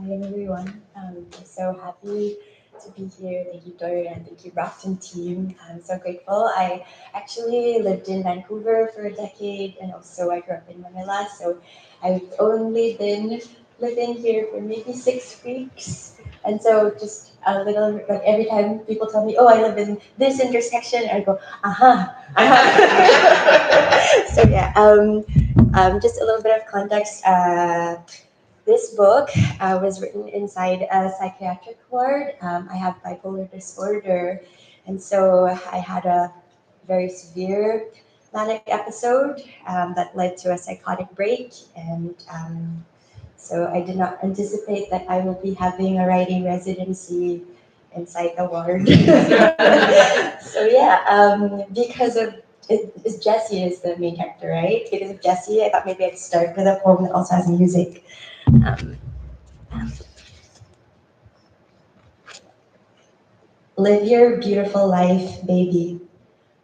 Hi everyone. I'm so happy to be here. Thank you, Dorian, and thank you, Brockton team. I'm so grateful. I actually lived in Vancouver for a decade, and also I grew up in Manila. So I've only been living here for maybe 6 weeks. And so just a little, like every time people tell me, oh, I live in this intersection, I go, aha, aha. So yeah, just a little bit of context. This book was written inside a psychiatric ward. I have bipolar disorder, and so I had a very severe manic episode that led to a psychotic break. And so I did not anticipate that I will be having a writing residency inside the ward. So yeah, because of Jesse is the main character, right? Because of Jesse, I thought maybe I'd start with a poem that also has music. Um, Live your beautiful life, baby.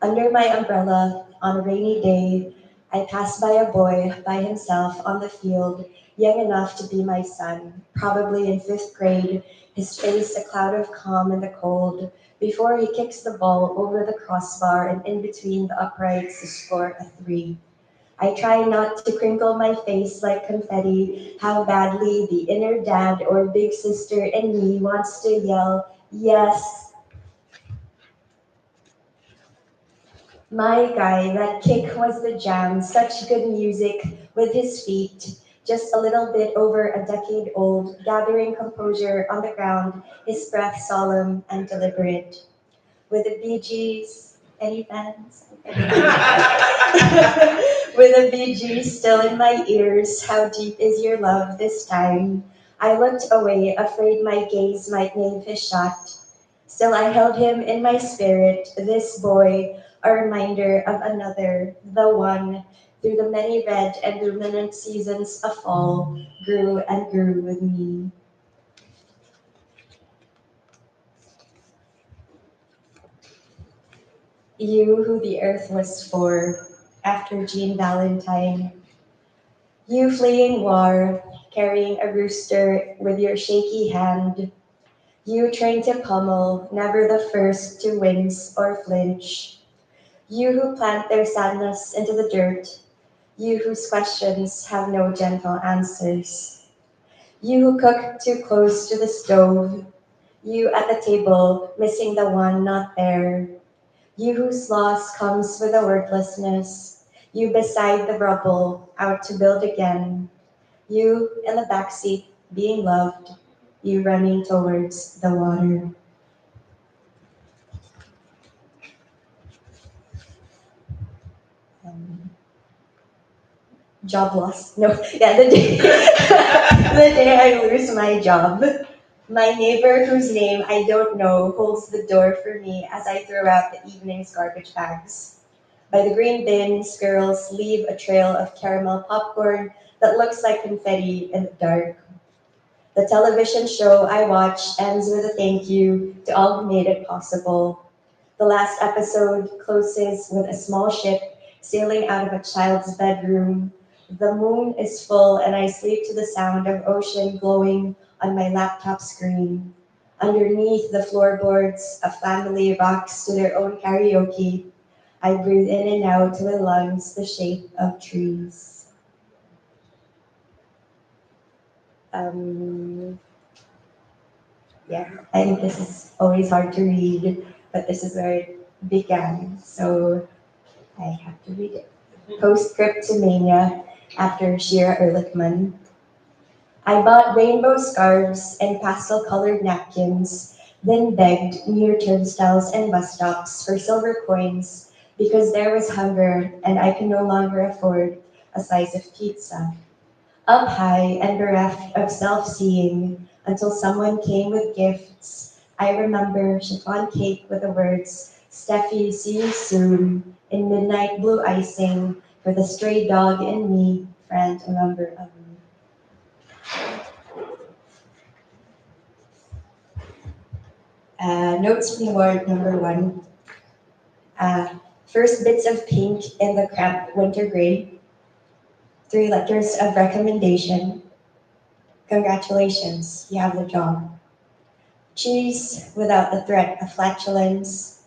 Under my umbrella, on a rainy day, I pass by a boy by himself on the field, young enough to be my son, probably in fifth grade, his face a cloud of calm in the cold, before he kicks the ball over the crossbar and in between the uprights to score a three. I try not to crinkle my face like confetti, how badly the inner dad or big sister in me wants to yell, yes, my guy, that kick was the jam, such good music with his feet, just a little bit over a decade old, gathering composure on the ground, his breath solemn and deliberate. With the Bee Gees, any fans? With the Bee Gees still in my ears, how deep is your love this time? I looked away, afraid my gaze might name his shot. Still, I held him in my spirit, this boy, a reminder of another, the one, through the many red and luminant seasons of fall, grew and grew with me. You who the earth was for, after Jean Valentine. You fleeing war, carrying a rooster with your shaky hand. You trained to pummel, never the first to wince or flinch. You who plant their sadness into the dirt, you whose questions have no gentle answers. You who cook too close to the stove, you at the table, missing the one not there. You whose loss comes with a wordlessness, you beside the rubble, out to build again. You in the backseat, being loved, you running towards the water. Um, Job loss. No, yeah, the day, the day I lose my job. My neighbor, whose name I don't know, holds the door for me as I throw out the evening's garbage bags. By the green bins, girls leave a trail of caramel popcorn that looks like confetti in the dark. The television show I watch ends with a thank you to all who made it possible. The last episode closes with a small ship sailing out of a child's bedroom. The moon is full and I sleep to the sound of ocean glowing on my laptop screen. Underneath the floorboards, a family rocks to their own karaoke. I breathe in and out with lungs the shape of trees. Um, yeah, I think this is always hard to read, but this is where it began. So I have to read it. Postscript to Mania after Shira Ehrlichman. I bought rainbow scarves and pastel colored napkins, then begged near turnstiles and bus stops for silver coins because there was hunger and I could no longer afford a slice of pizza. Up high and bereft of self-seeing until someone came with gifts. I remember chiffon cake with the words, Steffi, see you soon, in midnight blue icing, for the stray dog in me, friend, a member of me. Notes from the ward number one. Uh, First bits of pink in the cramped winter gray. 3 letters of recommendation. Congratulations, you have the job. Cheese without the threat of flatulence.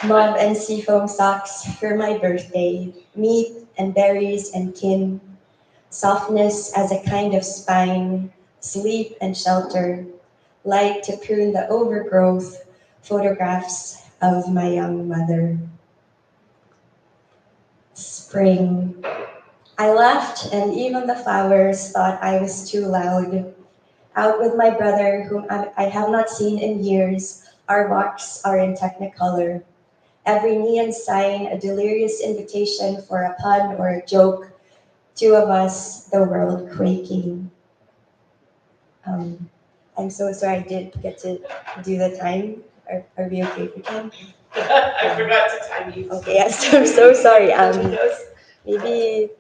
Mauve and seafoam socks for my birthday. Meat and berries and kin. Softness as a kind of spine. Sleep and shelter. Light to prune the overgrowth. Photographs of my young mother. Spring. I left, and even the flowers thought I was too loud. Out with my brother, whom I have not seen in years. Our walks are in technicolor. Every neon sign, a delirious invitation for a pun or a joke. Two of us, the world quaking. I'm so sorry I didn't get to do the time. Are we okay for time? I forgot to time you. Okay, yes, I'm so sorry. Maybe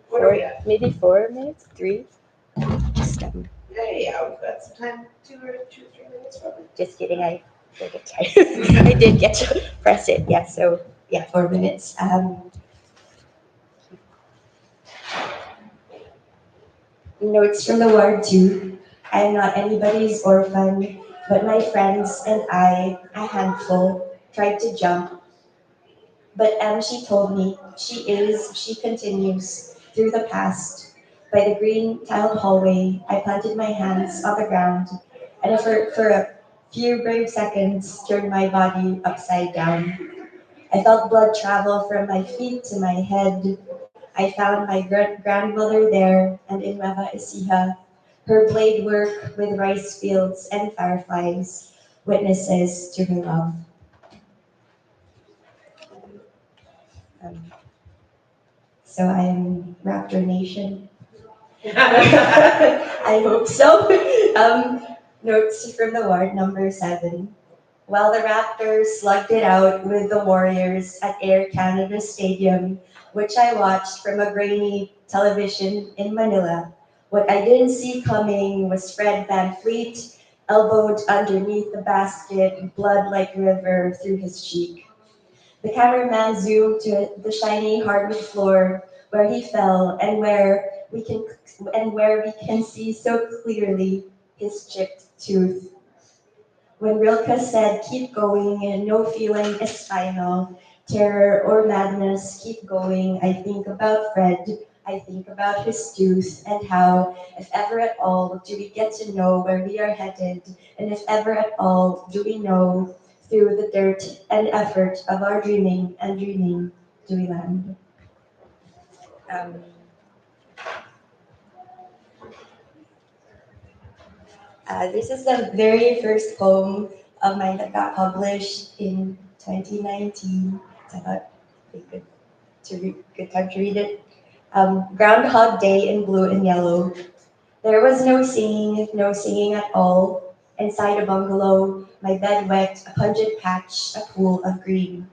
Maybe 4 minutes, 3. Just yeah, we've got some time, 3 minutes probably. Just kidding. I I did get to press it. Yeah. So yeah, 4 minutes. Notes from the ward too. I am not anybody's orphan, but my friends and I, a handful, tried to jump. But she told me she continues through the past. By the green tiled hallway, I planted my hands on the ground, and for a few brave seconds turned my body upside down. I felt blood travel from my feet to my head. I found my grandmother there, and in Nueva Ecija, her blade work with rice fields and fireflies, witnesses to her love. Um, so I am Raptor Nation. I hope so. Notes from the ward, number 7. While the Raptors slugged it out with the Warriors at Air Canada Stadium, which I watched from a grainy television in Manila, what I didn't see coming was Fred Van Fleet, elbowed underneath the basket, blood like river through his cheek. The cameraman zoomed to the shiny hardwood floor where he fell and where we can see so clearly his chipped tooth. When Rilke said, keep going, and no feeling is final, terror or madness, keep going, I think about Fred, I think about his tooth, and how, if ever at all, do we get to know where we are headed, and if ever at all, do we know, through the dirt and effort of our dreaming and dreaming, do we land? Um, this is the very first poem of mine that got published in 2019. So I thought it'd be good time to read it. Groundhog Day in blue and yellow. There was no singing at all. Inside a bungalow, my bed wet, a pungent patch, a pool of green.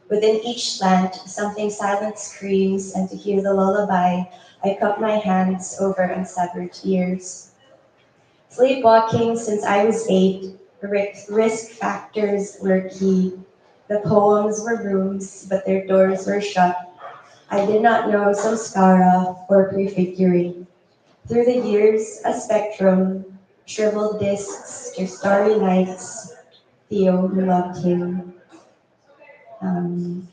Within each slant, something silent screams, and to hear the lullaby, I cup my hands over unsevered ears. Sleepwalking since I was 8, risk factors were key. The poems were rooms, but their doors were shut. I did not know samskara or prefiguring. Through the years, a spectrum, shriveled discs to starry nights, Theo who loved him. Um,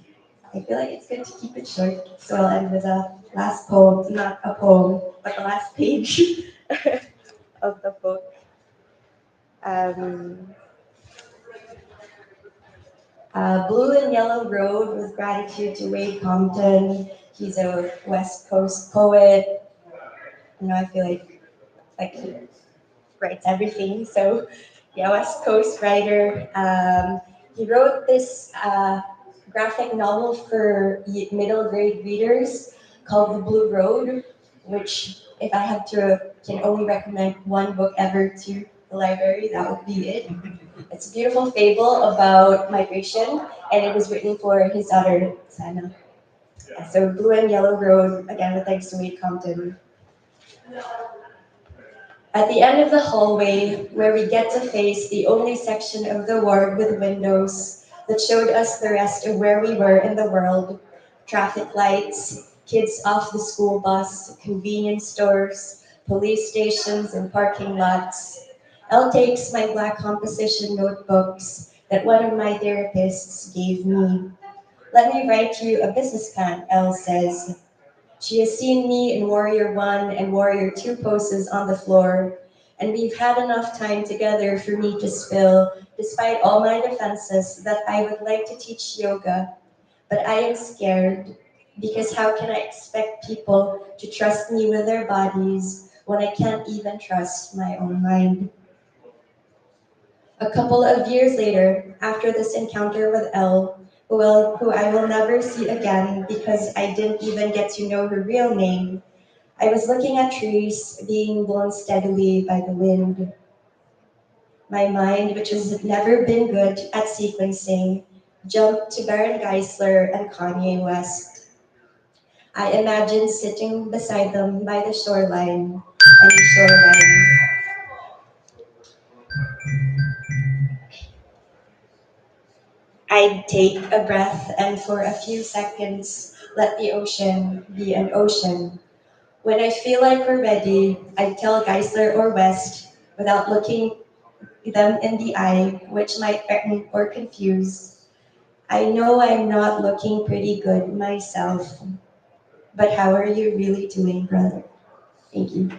I feel like it's good to keep it short, so I'll end with a last poem, not a poem, but the last page of the book. Um, Blue and Yellow Road with gratitude to Wade Compton. He's a West Coast poet. I feel like he writes everything. So yeah, West Coast writer. He wrote this graphic novel for middle grade readers called The Blue Road, which if I had to can only recommend one book ever to the library, that would be it. It's a beautiful fable about migration, and it was written for his daughter, Sana. Yeah, so Blue and Yellow Road, again with thanks to Wade Compton. At the end of the hallway, where we get to face the only section of the ward with windows that showed us the rest of where we were in the world, traffic lights, kids off the school bus, convenience stores, police stations and parking lots. Elle takes my black composition notebooks that one of my therapists gave me. Let me write you a business plan, Elle says. She has seen me in Warrior 1 and Warrior 2 poses on the floor, and we've had enough time together for me to spill, despite all my defenses, that I would like to teach yoga, but I am scared because how can I expect people to trust me with their bodies when I can't even trust my own mind? A couple of years later, after this encounter with Elle, who I will never see again because I didn't even get to know her real name, I was looking at trees being blown steadily by the wind. My mind, which has never been good at sequencing, jumped to Baron Geisler and Kanye West. I imagined sitting beside them by the shoreline, and the shoreline. I'd take a breath and for a few seconds let the ocean be an ocean. When I feel like we're ready, I'd tell Geisler or West without looking them in the eye, which might threaten or confuse. I know I'm not looking pretty good myself, but how are you really doing, brother? Thank you.